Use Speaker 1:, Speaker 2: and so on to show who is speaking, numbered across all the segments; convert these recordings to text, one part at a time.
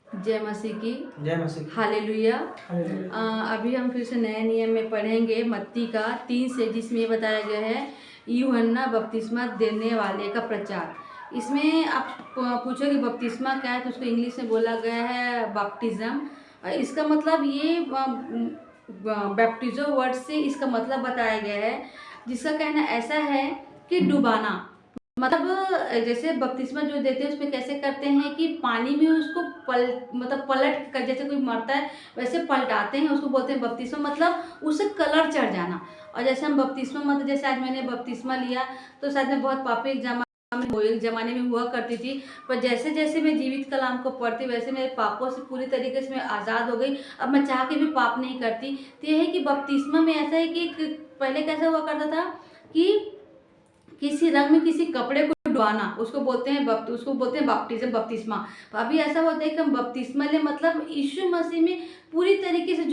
Speaker 1: जय मसीह की।
Speaker 2: जय मसीह की।
Speaker 1: हालेलुया।
Speaker 2: हालेलुया।
Speaker 1: अभी हम फिर से नए नियम में पढ़ेंगे मत्ती का 3 से, जिसमें ये बताया गया है यूहन्ना बपतिस्मा देने वाले का प्रचार। इसमें आप पूछोगे बपतिस्मा क्या है, तो उसको इंग्लिश में बोला गया है बैप्टिज्म। इसका मतलब ये बैप्टिजो वर्ड से इसका मतलब बताया गया है, जिसका कहना ऐसा है कि डुबाना। मतलब जैसे बपतिस्मा जो देते हैं उसमें कैसे करते हैं कि पानी में उसको पलट कर, जैसे कोई मरता है वैसे पलटाते हैं, उसको बोलते हैं बपतिस्मा। मतलब उससे कलर चढ़ जाना। और जैसे हम बपतिस्मा, मतलब जैसे आज मैंने बपतिस्मा लिया तो शायद मैं बहुत पापी एक जमाने में हुआ करती थी, पर जैसे जैसे मैं जीवित कलाम को पढ़ती वैसे मेरे पापों से पूरी तरीके से मैं आज़ाद हो गई। अब मैं चाह के भी पाप नहीं करती। तो यह है कि बपतिस्मा में ऐसा है कि पहले कैसा हुआ करता था कि किसी रंग में किसी कपड़े को डुबाना, उसको बोलते हैं बपटिज्म, बपतिस्मा। अभी ऐसा होता है कि हम बपतिस्मा ले, मतलब यीशु मसीह में पूरी तरीके से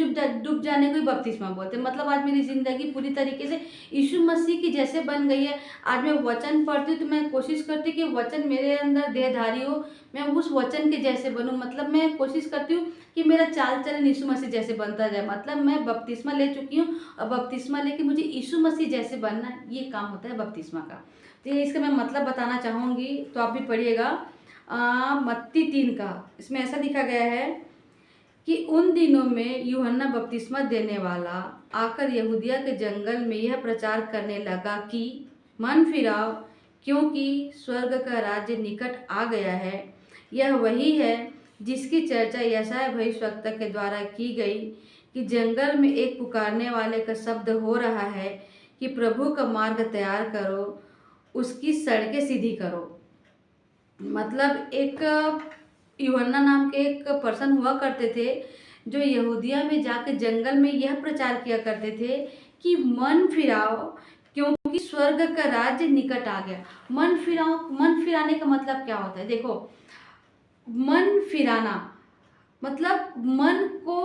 Speaker 1: डूब जाने को ही बपतिस्मा बोलते हैं। मतलब आज मेरी ज़िंदगी पूरी तरीके से यीशु मसीह की जैसे बन गई है। आज मैं वचन पढ़ती हूँ तो मैं कोशिश करती हूँ कि वचन मेरे अंदर देहधारी हो, मैं उस वचन के जैसे बनूँ। मतलब मैं कोशिश करती हूँ कि मेरा चाल चलन यीशु मसीह जैसे बनता जाए। मतलब मैं बपतिस्मा ले चुकी हूँ और बपतिस्मा लेके मुझे यीशु मसीह जैसे बनना, ये काम होता है बपतिस्मा का। तो ये इसका मैं मतलब बताना चाहूँगी, तो आप भी पढ़िएगा। मत्ती 3 का, इसमें ऐसा लिखा गया है कि उन दिनों में यूहन्ना बपतिस्मा देने वाला आकर यहूदिया के जंगल में यह प्रचार करने लगा कि मन फिराओ, क्योंकि स्वर्ग का राज्य निकट आ गया है। यह वही है जिसकी चर्चा यशायाह भविष्यवक्ता के द्वारा की गई कि जंगल में एक पुकारने वाले का शब्द हो रहा है कि प्रभु का मार्ग तैयार करो, उसकी सड़कें सीधी करो। मतलब एक यूहन्ना नाम के एक पर्सन हुआ करते थे जो यहूदिया में जाकर जंगल में यह प्रचार किया करते थे कि मन फिराओ, क्योंकि स्वर्ग का राज्य निकट आ गया। मन फिराओ, मन फिराने का मतलब क्या होता है? देखो, मन फिराना मतलब मन को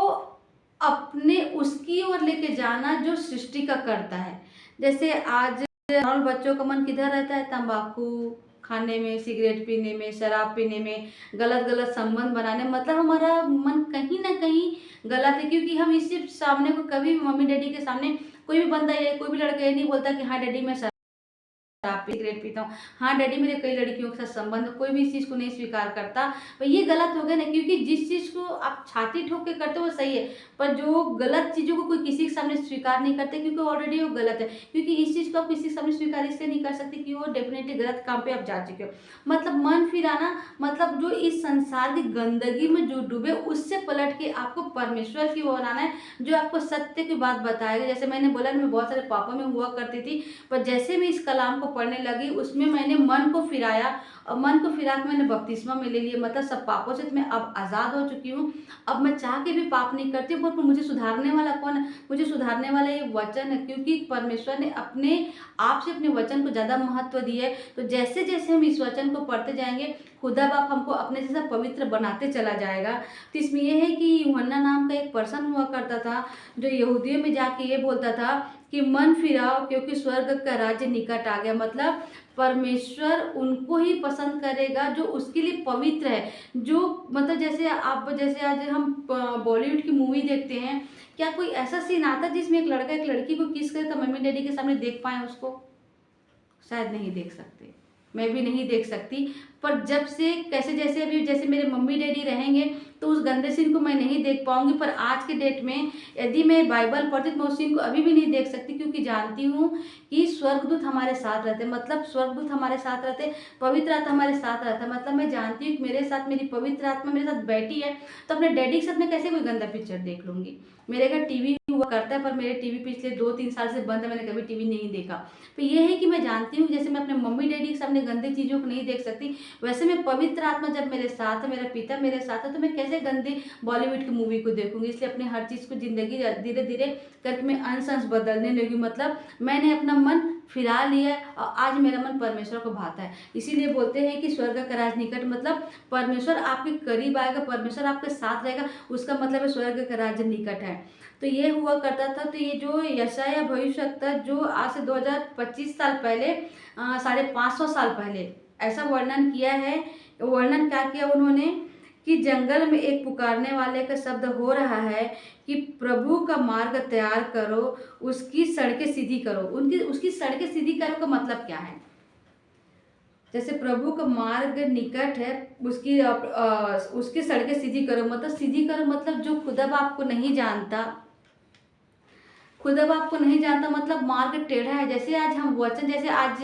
Speaker 1: अपने उसकी ओर लेके जाना जो सृष्टि का करता है। जैसे आज नॉर्मल बच्चों का मन किधर रहता है? तंबाकू खाने में, सिगरेट पीने में, शराब पीने में, गलत गलत संबंध बनाने। मतलब हमारा मन कहीं ना कहीं गलत है, क्योंकि हम इसी सामने को कभी भी मम्मी डैडी के सामने कोई भी बंदा या कोई भी लड़का ये नहीं बोलता कि हाँ डैडी मैं शराब सिगरेट पीता हूँ, हाँ डैडी मेरे कई लड़कियों के साथ संबंध, कोई भी इस चीज़ को नहीं स्वीकार करता। पर ये गलत हो गया ना, क्योंकि जिस चीज़ को आप छाती ठोक के करते हो वो सही है, पर जो गलत चीज़ों को कोई किसी के सामने स्वीकार नहीं करते, क्योंकि ऑलरेडी वो गलत है। क्योंकि इस चीज़ को आप किसी के सामने स्वीकार इसलिए नहीं कर सकते कि वो डेफिनेटली गलत काम पे आप जा चुके हो। मतलब मन फिराना मतलब जो इस संसार की गंदगी में जो डूबे उससे पलट के आपको परमेश्वर की ओर आना है, जो आपको सत्य की बात बताएगा। जैसे मैंने बोला मैं बहुत सारे पापों में हुआ करती थी, पर जैसे मैं इस कलाम को पढ़ने लगी उसमें मैंने मन को फिराया, और मन को फिरा के मैंने बपतिस्मा में ले लिया। मतलब सब पापों से मैं अब आज़ाद हो चुकी हूँ। अब मैं चाह के भी पाप नहीं करती हूँ, पर मुझे सुधारने वाला कौन है? मुझे सुधारने वाला ये वचन है, क्योंकि परमेश्वर ने अपने आप से अपने वचन को ज़्यादा महत्व दिया है। तो जैसे जैसे हम इस वचन को पढ़ते जाएंगे खुदा बाप हमको अपने जैसा पवित्र बनाते चला जाएगा। तो इसमें यह है कि यूहन्ना नाम का एक पर्सन हुआ करता था जो यहूदियों में जाके ये बोलता था कि मन फिराओ, क्योंकि स्वर्ग का राज्य निकट आ गया। मतलब परमेश्वर उनको ही पसंद करेगा जो उसके लिए पवित्र है। जो मतलब जैसे आज हम बॉलीवुड की मूवी देखते हैं, क्या कोई ऐसा सीन आता है जिसमें एक लड़का एक लड़की को किस करे तो मम्मी डैडी के सामने देख पाए उसको? शायद नहीं देख सकते, मैं भी नहीं देख सकती। पर जब से कैसे जैसे अभी जैसे मेरे मम्मी डैडी रहेंगे तो उस गंदे सीन को मैं नहीं देख पाऊंगी। पर आज के डेट में यदि मैं बाइबल पढ़ती तो मैं उस सीन को अभी भी नहीं देख सकती, क्योंकि जानती हूँ कि स्वर्गदूत हमारे साथ रहते। मतलब स्वर्गदूत हमारे साथ रहते, पवित्र आत्मा हमारे साथ रहता है। मतलब मैं जानती हूँ कि मेरे साथ मेरी पवित्र आत्मा मेरे साथ बैठी है, तो अपने डैडी के साथ मैं कैसे कोई गंदा पिक्चर देख लूँगी? मेरे घर टीवी हुआ करता है, पर मेरे टीवी पिछले 2-3 साल से बंद है, मैंने कभी टीवी नहीं देखा। तो ये है कि मैं जानती हूँ जैसे मैं अपने मम्मी डैडी के सामने गंदी चीज़ों को नहीं देख सकती, वैसे में पवित्र आत्मा जब मेरे साथ है, मेरा पिता मेरे साथ है, तो मैं कैसे गंदी बॉलीवुड की मूवी को देखूंगी? इसलिए अपने हर चीज़ को जिंदगी धीरे धीरे करके मैं अंश अंश बदलने लगी। मतलब मैंने अपना मन फिरा लिया है और आज मेरा मन परमेश्वर को भाता है। इसीलिए बोलते हैं कि स्वर्ग का राज निकट, मतलब परमेश्वर आपके करीब आएगा, परमेश्वर आपके साथ रहेगा, उसका मतलब है स्वर्ग का राज्य निकट है। तो ये हुआ करता था। तो ये जो यशायाह भविष्यवक्ता जो आज से 2025 साल पहले 550 साल पहले ऐसा वर्णन किया है। वर्णन क्या किया उन्होंने कि जंगल में एक पुकारने वाले का शब्द हो रहा है कि प्रभु का मार्ग तैयार करो, उसकी सड़कें सीधी करो। उनकी उसकी सड़कें सीधी करो का मतलब क्या है? जैसे प्रभु का मार्ग निकट है, उसकी सड़कें सीधी करो, मतलब सीधी करो मतलब जो खुदा आपको नहीं जानता, खुदा आपको नहीं जानता मतलब मार्ग टेढ़ा है। जैसे आज हम वचन, जैसे आज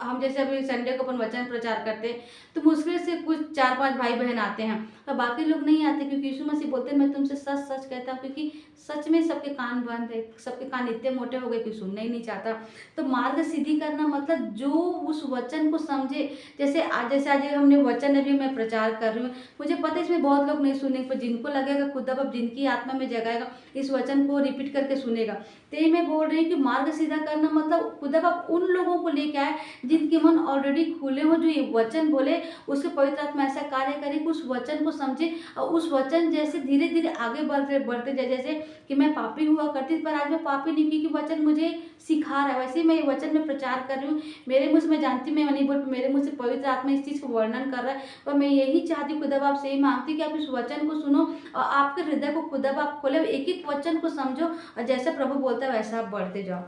Speaker 1: हम जैसे अभी संडे को अपन वचन प्रचार करते हैं, तो मुश्किल से कुछ 4-5 भाई बहन आते हैं और बाकी लोग नहीं आते, क्योंकि यीशु मसीह बोलते हैं मैं तुमसे सच सच कहता हूँ, क्योंकि सच में सबके कान बंद है, सबके कान इतने मोटे हो गए कि सुनना ही नहीं चाहता। तो मार्ग सीधी करना मतलब जो उस वचन को समझे। जैसे आज हमने वचन अभी मैं प्रचार कर रही हूँ, मुझे पता है इसमें बहुत लोग नहीं सुनेंगे, पर जिनको लगेगा खुदा बाप जिनकी आत्मा में जगाएगा, इस वचन को रिपीट करके सुनेगा। तो ये मैं बोल रही हूँ कि मार्ग सीधा करना मतलब खुदा बाप उन लोगों को लेके आए जिनके मन ऑलरेडी खुले हो, जो ये वचन बोले उसके पवित्र आत्मा ऐसा कार्य करे कि उस वचन को समझे और उस वचन जैसे धीरे धीरे आगे बढ़ते बढ़ते जाए। जैसे कि मैं पापी हुआ करती थी, पर आज मैं पापी नहीं, क्योंकि वचन मुझे सिखा रहा है। वैसे ही मैं ये वचन में प्रचार कर रही हूँ, मेरे मुँह से मैं जानती हूँ, मैं नहीं बोल, मेरे मुँह से पवित्र आत्मा इस चीज़ को वर्णन कर रहा है। और मैं यही चाहती हूँ खुदा बाप से, यही मांगती हूँ कि आप इस वचन को सुनो और आपके हृदय को खुदा बाप खोले, एक एक वचन को समझो और जैसा प्रभु बोलता है वैसा आप बढ़ते जाओ।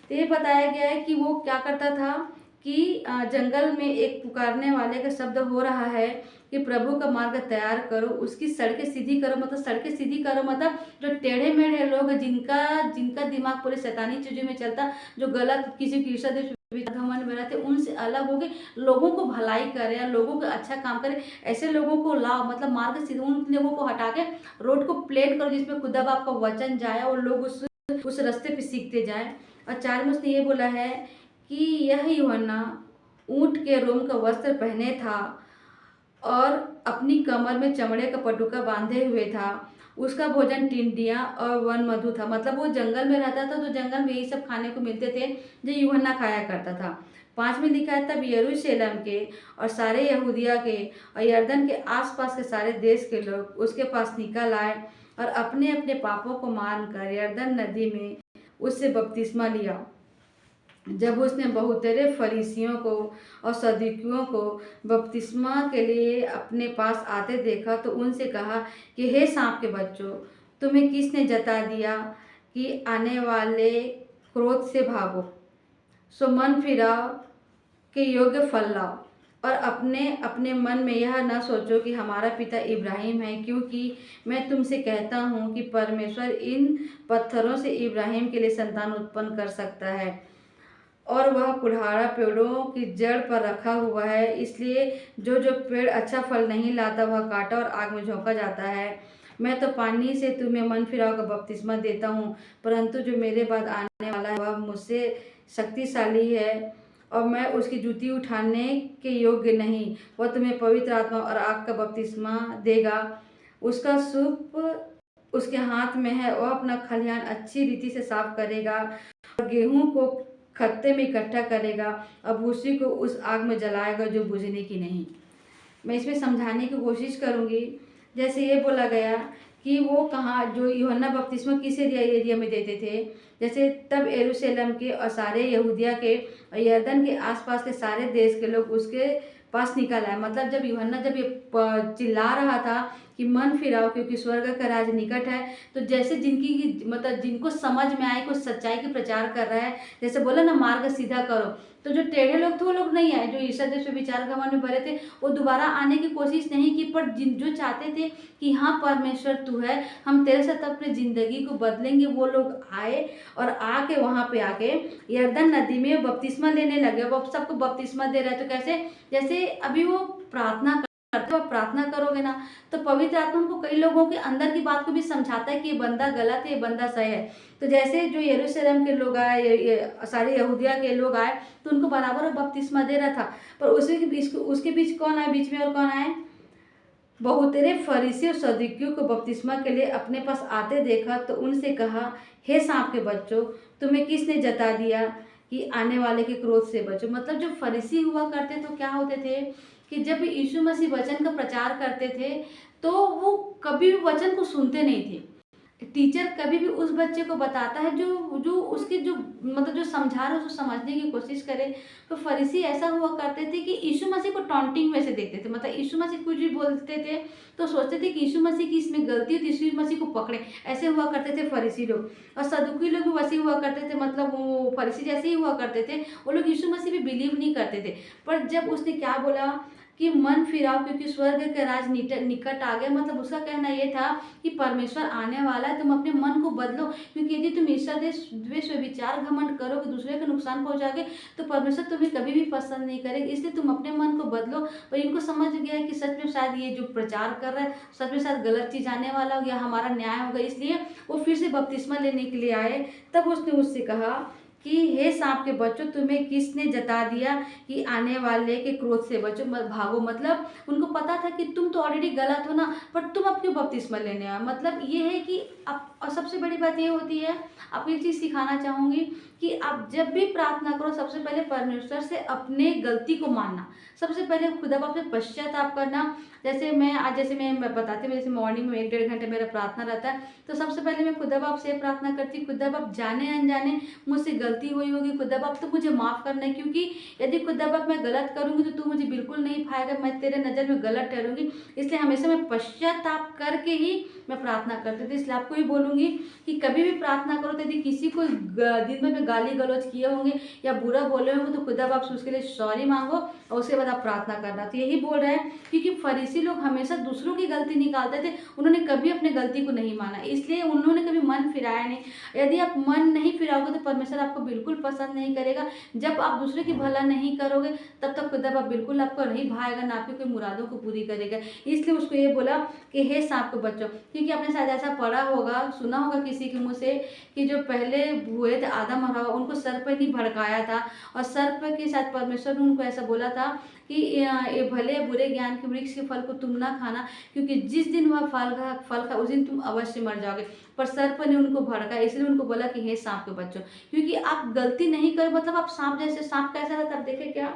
Speaker 1: तो ये बताया गया है कि वो क्या करता था कि जंगल में एक पुकारने वाले का शब्द हो रहा है कि प्रभु का मार्ग तैयार करो, उसकी सड़कें सीधी करो। मतलब सड़कें सीधी करो मतलब जो टेढ़े मेढ़े लोग, जिनका जिनका दिमाग पूरे शैतानी चीज़ों में चलता, जो गलत किसी की ईर्ष्या घमंड में रहते, उनसे अलग हो के लोगों को भलाई करे या लोगों को अच्छा काम करे, ऐसे लोगों को लाओ। मतलब मार्ग सीधा, उन लोगों को हटा के रोड को प्लेन करो जिसमें खुदा बाप का वचन जाए और लोग उस रास्ते पे सीखते जाएं। और 4 में उसने ये बोला है कि यह यूहन्ना ऊंट के रोम का वस्त्र पहने था और अपनी कमर में चमड़े का पटुका बांधे हुए था। उसका भोजन टिंडियाँ और वन मधु था। मतलब वो जंगल में रहता था, तो जंगल में यही सब खाने को मिलते थे जो यूहन्ना खाया करता था। 5 में लिखा है तब यरूशलेम के और सारे यहूदिया के और यरदन के आसपास के सारे देश के लोग उसके पास निकल आए और अपने अपने पापों को मानकर यरदन नदी में उससे बपतिस्मा लिया। जब उसने बहुतेरे फरीसियों को और सदूकियों को बपतिस्मा के लिए अपने पास आते देखा, तो उनसे कहा कि हे सांप के बच्चों, तुम्हें किसने जता दिया कि आने वाले क्रोध से भागो? सो मन फिराओ के योग्य फल लाओ और अपने अपने मन में यह न सोचो कि हमारा पिता इब्राहिम है, क्योंकि मैं तुमसे कहता हूँ कि परमेश्वर इन पत्थरों से इब्राहिम के लिए संतान उत्पन्न कर सकता है। और वह कुल्हाड़ा पेड़ों की जड़ पर रखा हुआ है, इसलिए जो जो पेड़ अच्छा फल नहीं लाता वह काटा और आग में झोंका जाता है। मैं तो पानी से तुम्हें मन फिराव का बपतिस्मा देता हूँ, परंतु जो मेरे बाद आने वाला है वह मुझसे शक्तिशाली है और मैं उसकी जूती उठाने के योग्य नहीं। वह तुम्हें पवित्र आत्मा और आग का बपतिस्मा देगा। उसका सूप उसके हाथ में है, वह अपना खलिहान अच्छी रीति से साफ करेगा और गेहूं को खत्ते में इकट्ठा करेगा और भूसी को उस आग में जलाएगा जो बुझने की नहीं। मैं इसमें समझाने की कोशिश करूँगी। जैसे ये बोला गया कि वो कहाँ, जो यूहन्ना बपतिस्मा किस एरिया में देते थे, जैसे तब यरूशलेम के और सारे यहूदिया के और यरदन के आसपास के सारे देश के लोग उसके पास निकल आए। मतलब जब यूहन्ना जब ये चिल्ला रहा था कि मन फिराओ क्योंकि स्वर्ग का राज निकट है, तो जैसे जिनकी मतलब जिनको समझ में आए कुछ सच्चाई की प्रचार कर रहा है, जैसे बोला ना मार्ग सीधा करो, तो जो टेढ़े लोग थे वो लोग नहीं आए, जो ईर्ष्या देश में विचार घमंड में भरे थे वो दोबारा आने की कोशिश नहीं की, पर जो चाहते थे कि हाँ परमेश्वर तू है, हम तेरे साथ अपनी ज़िंदगी को बदलेंगे, वो लोग आए और आके वहाँ पे आके यरदन नदी में बपतिस्मा लेने लगे। वो सबको बपतिस्मा दे रहे हैं, तो कैसे, जैसे अभी वो प्रार्थना करते हो, प्रार्थना करोगे ना तो पवित्र आत्मा को कई लोगों के अंदर की बात को भी समझाता है कि ये बंदा गलत है, ये बंदा सही है। तो जैसे जो यरूशलेम के लोग आए, सारे यहूदिया के लोग आए, तो उनको बराबर बपतिस्मा दे रहा था, पर उसके बीच कौन आए बीच में, और कौन आए? बहुतेरे फरीसी और सदूकियों को बपतिस्मा के लिए अपने पास आते देखा, तो उनसे कहा हे सांप के बच्चों, तुम्हें किसने जता दिया कि आने वाले के क्रोध से बचो? मतलब जो फरीसी हुआ करते तो क्या होते थे कि जब यीशु मसीह वचन का प्रचार करते थे तो वो कभी भी वचन को सुनते नहीं थे। टीचर कभी भी उस बच्चे को बताता है जो जो उसकी जो मतलब जो समझा रहा है उसको समझने की कोशिश करे। तो फरीसी ऐसा हुआ करते थे कि यीशु मसीह को टॉन्टिंग में से देखते थे, मतलब यीशु मसीह कुछ भी बोलते थे तो सोचते थे कि यीशु मसीह की इसमें गलती है तो यीशु मसीह को पकड़े, ऐसे हुआ करते थे फरीसी लोग। और सदुकी लोग भी वैसे हुआ करते थे, मतलब वो फरीसी जैसे ही हुआ करते थे, वो लोग यीशु मसीह भी बिलीव नहीं करते थे। पर जब उसने क्या बोला कि मन फिराओ क्योंकि स्वर्ग का राज निकट आ गया, मतलब उसका कहना ये था कि परमेश्वर आने वाला है, तुम अपने मन को बदलो, क्योंकि यदि तुम ईर्ष्या द्वेष विचार घमंड करोगे, दूसरे को नुकसान पहुंचाओगे, तो परमेश्वर तुम्हें कभी भी पसंद नहीं करेगा। इसलिए तुम अपने मन को बदलो। और इनको समझ गया कि सच में शायद ये जो प्रचार कर रहा है सच में शायद गलत चीज़ आने वाला हो या हमारा न्याय होगा, इसलिए वो फिर से बपतिस्मा लेने के लिए आए। तब उसने उससे कहा कि हे सांप के बच्चों, तुम्हें किसने जता दिया कि आने वाले के क्रोध से बचो, मत भागो। मतलब उनको पता था कि तुम तो ऑलरेडी गलत हो ना, पर तुम अब क्यों बपतिस्मा लेने आए। मतलब ये है कि अब, और सबसे बड़ी बात ये होती है, आपको एक चीज़ सिखाना चाहूँगी कि आप जब भी प्रार्थना करो सबसे पहले परमेश्वर से अपने गलती को मानना, सबसे पहले खुदा बाप से पश्चाताप करना। जैसे मैं बताती हूँ, जैसे मॉर्निंग में 1-1.5 घंटे मेरा प्रार्थना रहता है, तो सबसे पहले मैं खुदा बाप से प्रार्थना करती हूँ, खुदा बाप जाने अनजाने मुझसे गलती हुई होगी, खुदा बाप तो मुझे माफ़ करना है, क्योंकि यदि खुदा बाप मैं गलत करूँगी तो तू मुझे बिल्कुल नहीं पाएगा, मैं तेरे नज़र में गलत ठहरूँगी। इसलिए हमेशा मैं पश्चाताप करके ही मैं प्रार्थना करती थी। इसलिए आपको ही बोलूँगी कि कभी भी प्रार्थना करो तो यदि किसी को दिन भर में गाली गलौज किए होंगे या बुरा बोले होंगे तो खुदा बाप से उसके लिए सॉरी मांगो और उसके बाद आप प्रार्थना करना। तो यही बोल रहे हैं, क्योंकि फरीसी लोग हमेशा दूसरों की गलती निकालते थे, उन्होंने कभी अपने गलती को नहीं माना, इसलिए उन्होंने कभी मन फिराया नहीं। यदि आप मन नहीं फिराओगे तो परमेश्वर आपको बिल्कुल पसंद नहीं करेगा। जब आप दूसरे की भला नहीं करोगे तब तक खुदा बाप बिल्कुल आपको नहीं भाएगा, ना आपकी कोई मुरादों को पूरी करेगा। इसलिए उसको ये बोला कि हे सांप के बच्चों, क्योंकि आपने शायद ऐसा पढ़ा होगा, सुना होगा किसी के मुँह से कि जो पहले हुए थे आदम और हवा, उनको सर्प ने भड़काया था और सर्प के साथ परमेश्वर ने उनको ऐसा बोला था कि ये भले बुरे ज्ञान के वृक्ष के फल को तुम ना खाना, क्योंकि जिस दिन वह फल खा उस दिन तुम अवश्य मर जाओगे। पर सर्प ने उनको भड़का, इसलिए उनको बोला कि हे सांप के बच्चों, क्योंकि आप गलती नहीं करो, मतलब आप सांप जैसे, सांप कैसा रहता है आप देखे क्या,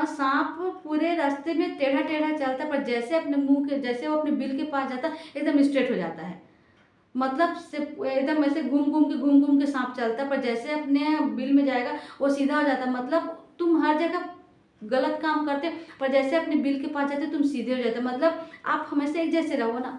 Speaker 1: सांप पूरे रास्ते में टेढ़ा टेढ़ा चलता, पर जैसे अपने मुंह के, जैसे वो अपने बिल के पास जाता एकदम स्ट्रेट हो जाता है। मतलब से एकदम ऐसे घूम घूम के सांप चलता, पर जैसे अपने बिल में जाएगा वो सीधा हो जाता। मतलब तुम हर जगह गलत काम करते, पर जैसे अपने बिल के पास जाते तुम सीधे हो जाते। मतलब आप हमेशा एक जैसे रहो ना।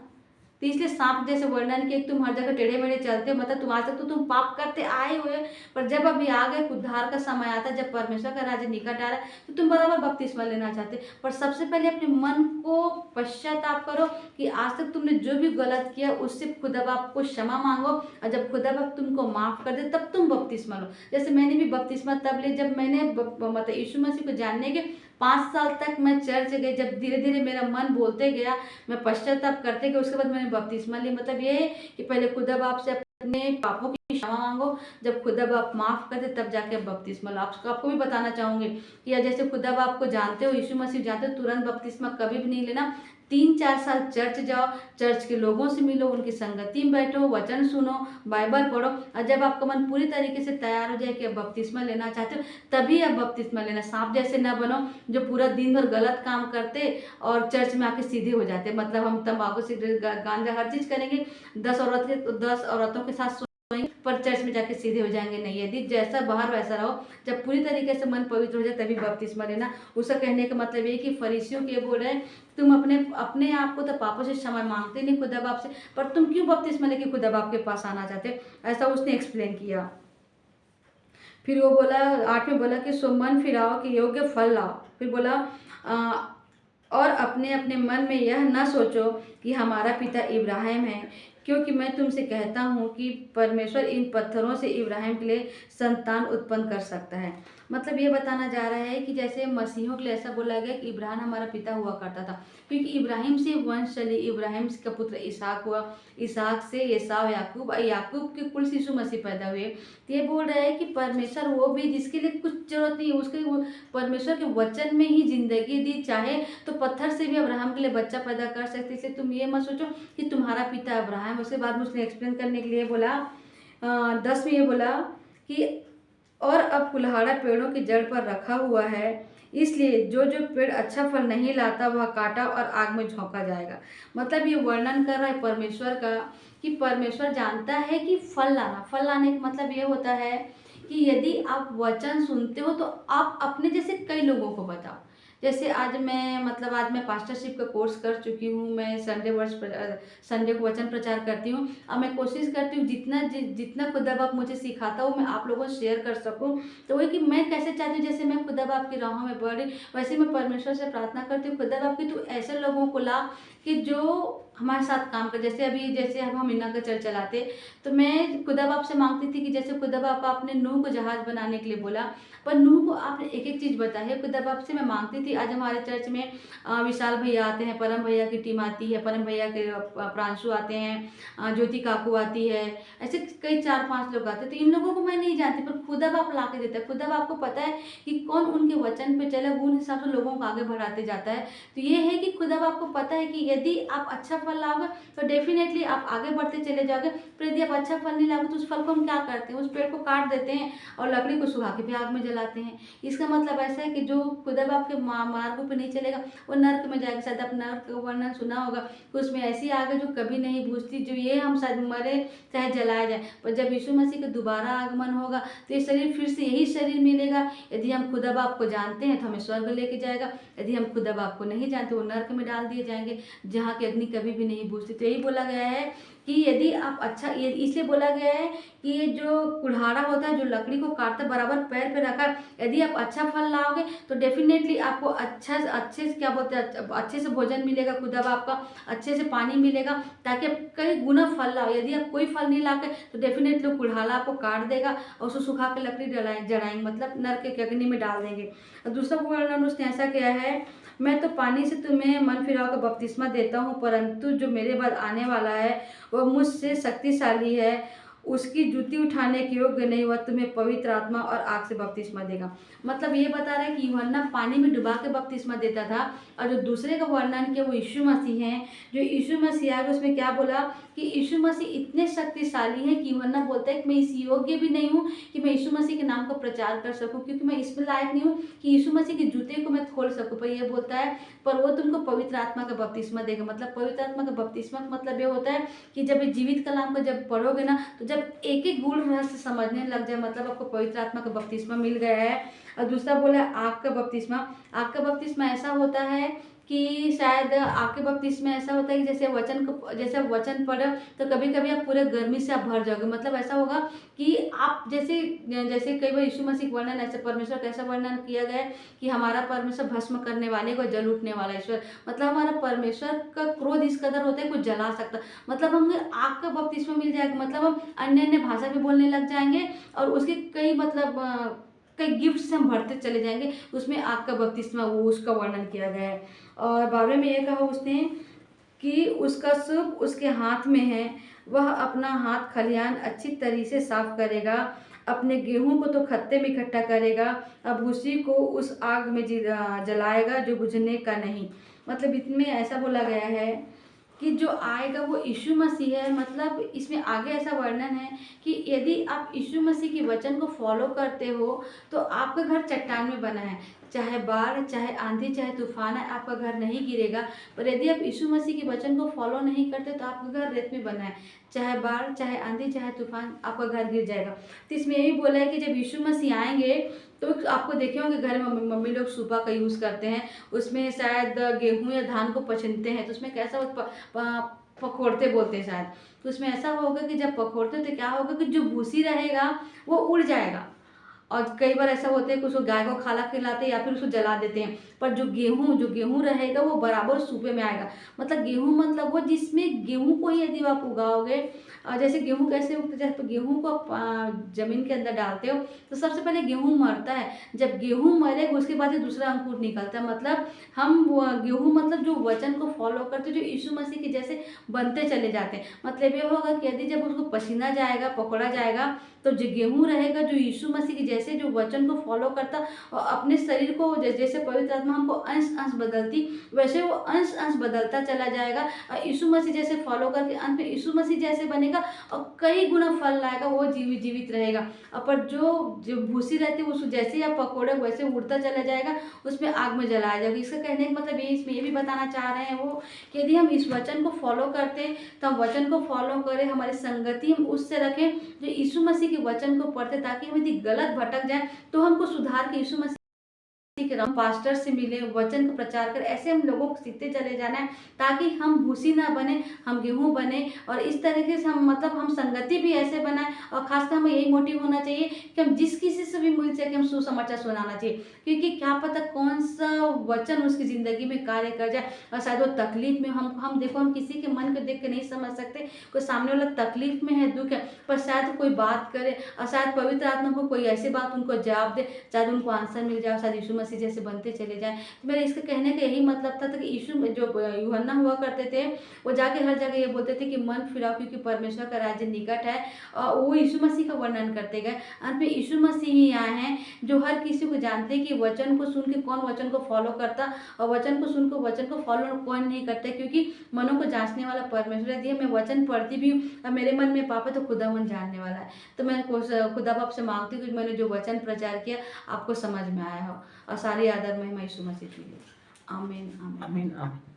Speaker 1: तो इसलिए सांप जैसे वर्णन किया, तुम हर जगह टेढ़े मेढ़े चलते हो, मतलब तुम आज तक तो तुम पाप करते आए हुए, पर जब अभी आ गए उद्धार का समय आता, जब परमेश्वर का राज्य निकट आ रहा है तो तुम बराबर बपतिस्मा लेना चाहते। पर सबसे पहले अपने मन को पश्चाताप करो कि आज तक तुमने जो भी गलत किया उससे खुदा बाप को क्षमा मांगो, और जब खुदा बाप तुमको माफ कर दे तब तुम बपतिस्मा लो। जैसे मैंने भी बपतिस्मा तब ली जब मैंने मतलब यीशु मसीह को जानने के 5 साल तक मैं चर्च गई, जब धीरे धीरे मेरा मन बोलते गया, मैं पश्चाताप करते गया, उसके बाद मैंने बपतिस्मा ली। मतलब ये है कि पहले खुदा बाप से अपने पापों की क्षमा मांगो, जब खुदा बाप माफ कर दे तब जाके आप बपतिस्मा लो। आपको भी बताना चाहूँगी कि जैसे खुदा बाप को जानते हो, यीशु मसीह जानते हो, तुरंत बपतिस्मा कभी भी नहीं लेना। 3-4 साल चर्च जाओ, चर्च के लोगों से मिलो, उनकी संगति में बैठो, वचन सुनो, बाइबल पढ़ो, और जब आपका मन पूरी तरीके से तैयार हो जाए कि आप बपतिस्मा लेना चाहते हो तभी आप बपतिस्मा लेना। सांप जैसे ना बनो जो पूरा दिन भर गलत काम करते और चर्च में आके सीधे हो जाते। मतलब हम तंबाकू सिगरेट गांजा हर चीज़ करेंगे, 10 औरतों के साथ पर चर्च में जाके सीधे हो जाएंगे नहीं। यदि जैसा बाहर वैसा रहो, जब पूरी तरीके से मन पवित्र हो जाए तभी बपतिस्मा लेना। उसका कहने का मतलब ये कि फरीसियों के बोल रहे हैं, तुम अपने आप को तो पापों से क्षमा मांगते नहीं खुदा बाप से, पर तुम क्यों बपतिस्मा लेके खुदा बाप के पास आना चाहते, ऐसा उसने एक्सप्लेन किया। फिर वो बोला 8 में बोला कि सो मन फिराओ कि योग्य फल लाओ। फिर बोला और अपने अपने मन में यह न सोचो कि हमारा पिता इब्राहिम है, क्योंकि मैं तुमसे कहता हूँ कि परमेश्वर इन पत्थरों से इब्राहिम के लिए संतान उत्पन्न कर सकता है। मतलब ये बताना जा रहा है कि जैसे मसीहों के लिए ऐसा बोला गया कि इब्राहिम हमारा पिता हुआ करता था, क्योंकि इब्राहिम से वंश चली, इब्राहिम का पुत्र इसहाक हुआ, इसहाक से एसाव याकूब, और याकूब के कुल से यीशु मसीह पैदा हुए। तो ये बोल रहा है कि परमेश्वर वो भी जिसके लिए कुछ जरूरत नहीं है, उसके परमेश्वर के वचन में ही जिंदगी दी, चाहे तो पत्थर से भी अब्राहम के लिए बच्चा पैदा कर सकते। इसलिए तुम ये मत सोचो कि तुम्हारा पिता अब्राहम। उसके बाद मुझे एक्सप्लेन करने के लिए बोला 10 में ये बोला कि और अब कुल्हाड़ा पेड़ों की जड़ पर रखा हुआ है, इसलिए जो जो पेड़ अच्छा फल नहीं लाता वह काटा और आग में झोंका जाएगा। मतलब ये वर्णन कर रहा है परमेश्वर का कि परमेश्वर जानता है कि फल लाने का मतलब ये होता है कि यदि आप वचन सुनते हो तो आप अपने जैसे कई लोगों को बताओ। जैसे आज मैं पास्टरशिप का कोर्स कर चुकी हूँ, मैं संडे को वचन प्रचार करती हूँ। अब मैं कोशिश करती हूँ जितना खुदा बाप मुझे सिखाता हो मैं आप लोगों से शेयर कर सकूँ। तो वही कि मैं कैसे चाहती हूँ, जैसे मैं खुदा बाप की राहों में बढ़ी, वैसे मैं परमेश्वर से प्रार्थना करती हूँ खुदा बाप की तू ऐसे लोगों को ला कि जो हमारे साथ काम कर। जैसे अब हम इन्ना का चर्च चलाते, तो मैं खुदा बाप से मांगती थी कि जैसे खुदा बाप आपने नूह को जहाज बनाने के लिए बोला, पर नूह को आपने एक एक चीज़ बताई है। खुदा बाप से मैं मांगती थी। आज हमारे चर्च में विशाल भैया आते हैं, परम भैया की टीम आती है, परम भैया के प्रांशु आते हैं, ज्योति काकू आती है, ऐसे कई 4-5 लोग आते हैं। तो इन लोगों को मैं नहीं जानती, पर खुदा बाप ला के देता है। खुदा बाप को पता है कि कौन उनके वचन पे चले, उन हिसाब से लोगों को आगे बढ़ाते जाता है। तो ये है कि खुदा बाप को पता है कि यदि आप अच्छा फल लाओगे तो डेफिनेटली आप आगे बढ़ते चले जाओगे। पर यदि आप अच्छा फल नहीं लाओगे तो उस फल को हम क्या करते हैं, उस पेड़ को काट देते हैं और लकड़ी को सुखा के भी आग में जलाते हैं। इसका मतलब ऐसा है कि जो खुदा बाप के मार्गों पे नहीं चलेगा वो नर्क में जाएगा। शायद आप नर्क का वर्णन सुना होगा कि उसमें ऐसी आग है जो कभी नहीं बुझती, जो ये हम शायद मरे चाहे जलाया जाए, पर जब यीशु मसीह का दोबारा आगमन होगा तो ये शरीर फिर से यही शरीर मिलेगा। यदि हम खुदा बाप को जानते हैं तो हमें स्वर्ग लेके जाएगा, यदि हम खुदा बाप को नहीं जानते वो नर्क में डाल दिए जाएंगे जहाँ की अग्नि कभी भी नहीं बुझती। तो यही बोला गया है कि यदि आप अच्छा, ये इसलिए बोला गया है कि ये जो कुल्हाड़ा होता है जो लकड़ी को काटता बराबर पैर पे रखा, यदि आप अच्छा फल लाओगे तो डेफिनेटली आपको अच्छे से क्या बोलते हैं, अच्छे से भोजन मिलेगा, खुदा बाप का अच्छे से पानी मिलेगा, ताकि आप कई गुना फल लाओ। यदि आप कोई फल नहीं लाके तो डेफिनेटली कुल्हाड़ा आपको काट देगा और उसको सुखा के लकड़ी जलाएंगे, मतलब नरक के अग्नि में डाल देंगे। और दूसरा वर्णन उसने ऐसा किया है, मैं तो पानी से तुम्हें मन फिराव का बपतिस्मा देता हूँ, परंतु जो मेरे बाद आने वाला है वह मुझसे शक्तिशाली है, उसकी जूती उठाने के योग्य नहीं, वह तुम्हें पवित्र आत्मा और आग से बपतिस्मा देगा। मतलब ये बता रहा है कि यूहन्ना पानी में डुबा के बपतिस्मा देता था, और जो दूसरे का वर्णन किया वो यीशु मसीह हैं। जो यीशु मसीह आगे उसमें क्या बोला कि यीशु मसीह इतने शक्तिशाली हैं कि यूहन्ना बोलता है कि मैं इस योग्य भी नहीं हूँ कि मैं यीशु मसीह के नाम का प्रचार कर सकूँ, क्योंकि मैं इसमें लायक नहीं हूँ कि यीशु मसीह के जूते को मैं खोल सकूँ। पर यह बोलता है पर वो तुमको पवित्र आत्मा का बपतिस्मा देगा। मतलब पवित्र आत्मा का बपतिस्मा का मतलब ये होता है कि जब ये जीवित कलाम को जब पढ़ोगे ना, तो जब एक एक गूढ़ रहस्य समझने लग जाए, मतलब आपको पवित्र आत्मा का बपतिस्मा मिल गया है। और दूसरा बोला आग का बपतिस्मा। आग का बपतिस्मा ऐसा होता है कि शायद आग के बपतिस्मा ऐसा होता है कि जैसे वचन पढ़ो तो कभी कभी आप पूरे गर्मी से आप भर जाओगे। मतलब ऐसा होगा कि आप जैसे जैसे कई बार यीशु मसीह वर्णन ऐसे परमेश्वर का ऐसा वर्णन किया गया है कि हमारा परमेश्वर भस्म करने वाले को जल उठने वाला ईश्वर। मतलब हमारा परमेश्वर का क्रोध इस कदर होता है कुछ जला सकता। मतलब हमें आग का बपतिस्मा मिल जाएगा, मतलब हम अन्य अन्य भाषा भी बोलने लग जाएंगे और उसके कई गिफ्ट से हम भरते चले जाएंगे। उसमें आग का बपतिस्मा वो उसका वर्णन किया गया है। और 12वें में ये कहा उसने कि उसका सुख उसके हाथ में है, वह अपना हाथ खलिहान अच्छी तरीके से साफ करेगा, अपने गेहूं को तो खत्ते में इकट्ठा करेगा, अब उसी को उस आग में जलाएगा जो बुझने का नहीं। मतलब इसमें ऐसा बोला गया है कि जो आएगा वो यीशु मसीह है। मतलब इसमें आगे ऐसा वर्णन है कि यदि आप यीशु मसीह के वचन को फॉलो करते हो तो आपका घर चट्टान में बना है, चाहे बाढ़ चाहे आंधी चाहे तूफान है आपका घर नहीं गिरेगा। पर यदि आप यीशु मसीह के वचन को फॉलो नहीं करते तो आपका घर रेत में बना है, चाहे बाढ़ चाहे आंधी चाहे तूफान आपका घर गिर जाएगा। तो इसमें यही बोला है कि जब यीशु मसीह आएंगे तो आपको देखे होंगे घर में मम्मी लोग सूपा का यूज़ करते हैं, उसमें शायद गेहूं या धान को पछनते हैं, तो उसमें कैसा पखोड़ते बोलते हैं शायद। तो उसमें ऐसा होगा कि जब पखोड़ते तो क्या होगा कि जो भूसी रहेगा वो उड़ जाएगा। और कई बार ऐसा होता है कि उसको गाय को खाना खिलाते हैं या फिर उसको जला देते हैं, पर जो गेहूं रहेगा वो बराबर सूपे में आएगा। मतलब गेहूं मतलब वो जिसमें गेहूं को ही यदि आप उगाओगे, जैसे गेहूं कैसे उगते हैं, जब गेहूं को आप जमीन के अंदर डालते हो तो सबसे पहले गेहूं मरता है, जब गेहूं मरेगा उसके बाद ही दूसरा अंकुर निकलता है। मतलब हम गेहूं मतलब जो वचन को फॉलो करते जो यीशु मसीह के जैसे बनते चले जाते हैं। मतलब ये होगा कि यदि जब उसको पसीना जाएगा पकड़ा जाएगा तो जो गेहूं रहेगा जो यीशु मसीह के जैसे जो वचन को फॉलो करता और अपने शरीर को जैसे पवित्र आत्मा हमको अंश अंश बदलती, वैसे वो अंश अंश बदलता चला जाएगा और यीशु मसीह जैसे फॉलो करके अंत में यीशु मसीह जैसे बनेगा और कई गुना फल लाएगा, वो जीवित रहेगा। पर जो भूसी रहती है, उस जैसे ही आप पकोड़े वैसे उड़ता चला जाएगा, उसमें आग में जलाया जाएगा। इसका कहने का मतलब ये, इसमें ये भी बताना चाह रहे हैं वो कि यदि हम इस वचन को फॉलो करते हैं तो हम वचन को फॉलो करें, हमारी संगति हम उससे रखें जो यीशु मसीह के वचन को पढ़ते, ताकि हम यदि गलत भटक जाए तो हमको सुधार के यीशु मसीह हम पास्टर से मिले, वचन का प्रचार कर, ऐसे हम लोगों को सीखते चले जाना है ताकि हम भूसी ना बने, हम गेहूं बने। और इस तरीके से हम हम संगति भी ऐसे बनाए और खासकर हमें यही मोटिव होना चाहिए कि हम जिस किसी से भी मिल सके हम सुसमाचार सुनाना चाहिए, क्योंकि क्या पता कौन सा वचन उसकी ज़िंदगी में कार्य कर जाए और शायद वो तकलीफ में हम देखो, हम किसी के मन को देख के नहीं समझ सकते, कोई सामने वाला तकलीफ में है, दुख है, पर शायद कोई बात करे और शायद पवित्र आत्मा को कोई ऐसी बात उनको जवाब दे, शायद उनको आंसर मिल जाए, शायद यीशु मसीह जैसे बनते चले जाएं। तो मेरे इसके कहने का यही मतलब था कि यीशु जो यूहन्ना हुआ करते थे, वो जाके हर जगह ये बोलते थे कि मन फिराओ क्योंकि परमेश्वर का राज्य निकट है, और वो यीशु मसीह का वर्णन करते गए। अंत में यीशु मसीह ही आए हैं जो हर किसी को जानते हैं कि वचन को सुन के कौन वचन को फॉलो करता और वचन को सुन के वचन को फॉलो कौन नहीं करता, क्योंकि मनों को जांचने वाला परमेश्वर है। दिए मैं वचन पढ़ती भी हूँ और मेरे मन में पाप है तो खुदा मन जानने वाला है। तो मैं खुदा बाप से मांगती हूँ कि मैंने जो वचन प्रचार किया आपको समझ में आया हो और सारी आदर महिमा यीशु मसीह की हो। आमीन आमीन
Speaker 2: आमीन आमीन।